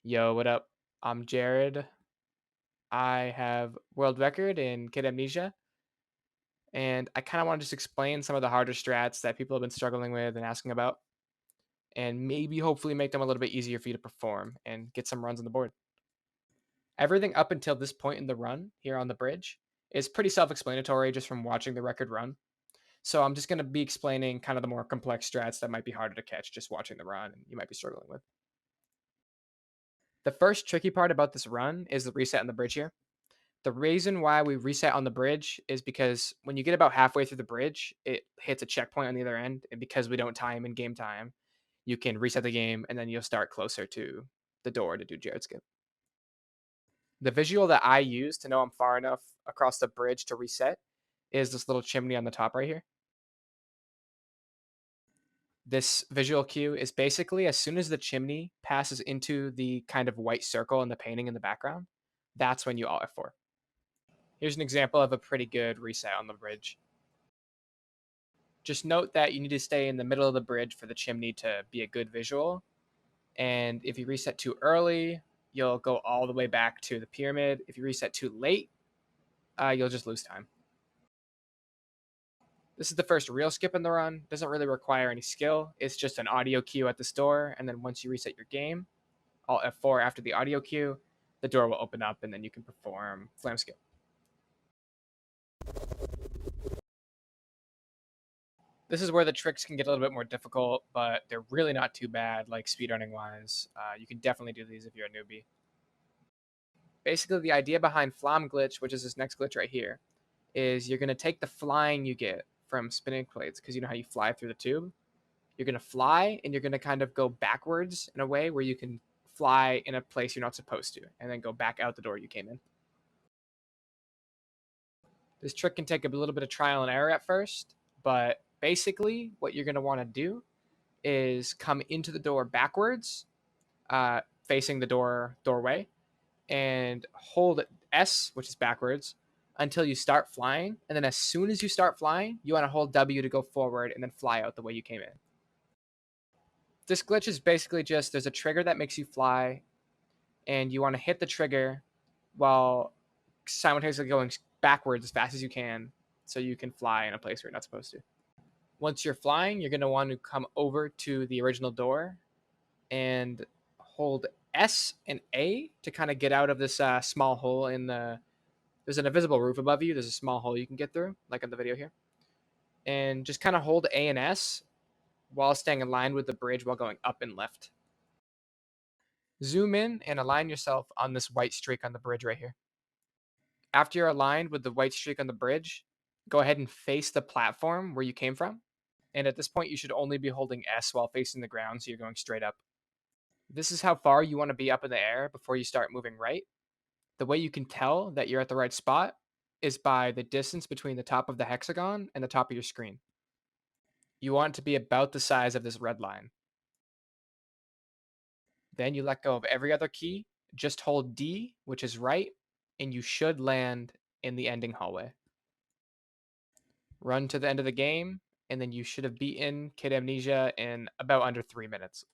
Yo, what up? I'm Jared. I have world record in Kid Amnesia, and I kind of want to just explain some of the harder strats that people have been struggling with and asking about, and maybe hopefully make them a little bit easier for you to perform and get some runs on the board. Everything up until this point in the run here on the bridge is pretty self-explanatory just from watching the record run. So I'm just going to be explaining kind of the more complex strats that might be harder to catch just watching the run and you might be struggling with. The first tricky part about this run is the reset on the bridge here. The reason why we reset on the bridge is because when you get about halfway through the bridge, it hits a checkpoint on the other end. And because we don't time in game time, you can reset the game and then you'll start closer to the door to do Jared skip. The visual that I use to know I'm far enough across the bridge to reset is this little chimney on the top right here. This visual cue is basically as soon as the chimney passes into the kind of white circle in the painting in the background, that's when you Alt F4. Here's an example of a pretty good reset on the bridge. Just note that you need to stay in the middle of the bridge for the chimney to be a good visual. And if you reset too early, you'll go all the way back to the pyramid. If you reset too late, you'll just lose time. This is the first real skip in the run. Doesn't really require any skill. It's just an audio cue at the store. And then once you reset your game, Alt F4 after the audio cue, the door will open up and then you can perform Flam Skip. This is where the tricks can get a little bit more difficult, but they're really not too bad, like speedrunning wise. You can definitely do these if you're a newbie. Basically, the idea behind Flam glitch, which is this next glitch right here, is you're going to take the flying you get from spinning plates, because you know how you fly through the tube? You're going to fly, and you're going to kind of go backwards in a way where you can fly in a place you're not supposed to, and then go back out the door you came in. This trick can take a little bit of trial and error at first, but basically what you're going to want to do is come into the door backwards, facing the doorway, and hold S, which is backwards, until you start flying. And then as soon as you start flying, you want to hold W to go forward and then fly out the way you came in. This glitch is basically just there's a trigger that makes you fly, and you want to hit the trigger while simultaneously going backwards as fast as you can so you can fly in a place where you're not supposed to. Once you're flying, you're going to want to come over to the original door and hold S and A to kind of get out of this small hole in the. There's an invisible roof above you. There's a small hole you can get through, like in the video here. And just kind of hold A and S while staying in line with the bridge while going up and left. Zoom in and align yourself on this white streak on the bridge right here. After you're aligned with the white streak on the bridge, go ahead and face the platform where you came from. And at this point, you should only be holding S while facing the ground, so you're going straight up. This is how far you want to be up in the air before you start moving right. The way you can tell that you're at the right spot is by the distance between the top of the hexagon and the top of your screen. You want it to be about the size of this red line. Then you let go of every other key, just hold D, which is right, and you should land in the ending hallway. Run to the end of the game, and then you should have beaten Kid Amnesia in about under 3 minutes.